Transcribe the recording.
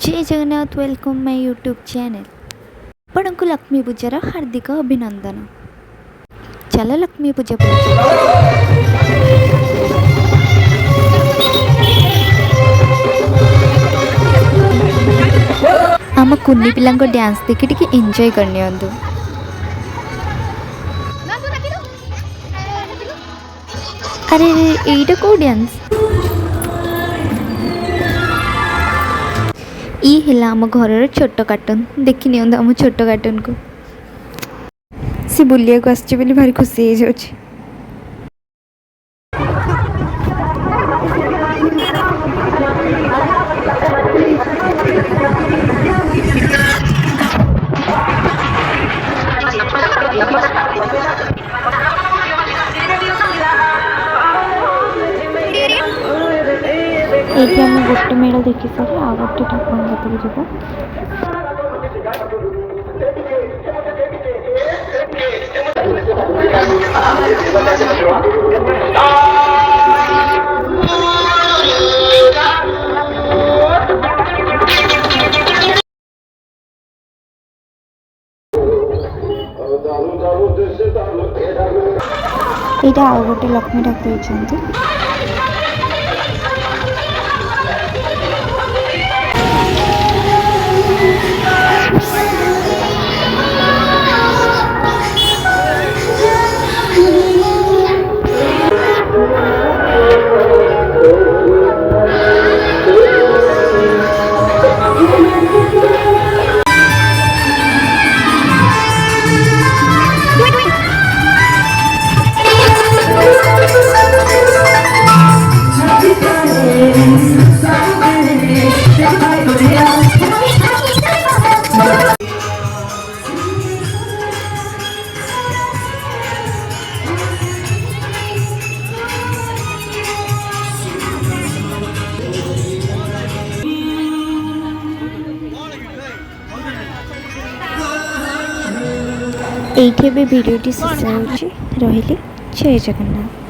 जय Jagannath welcome my YouTube channel. आपण को लक्ष्मी पूजार हार्दिक अभिनंदन। चलो लक्ष्मी पूजा आम कुन्नी पिला डांस देखी टी एंजॉय करने। अरे एटा को डांस ई है आम घर छोट कार्टून देखी नि आम छोट कार्टून को सी बुलिया को आसची बोली भारी खुशी हो जाउची। ये आम गोटे मेला देखी सारे आ गोटे ठाकुर कतक जीव। यहाँ आ गोटे लक्ष्मी ठाकुर ये भिडियोटी शेष हो रही। जय जगन्नाथ।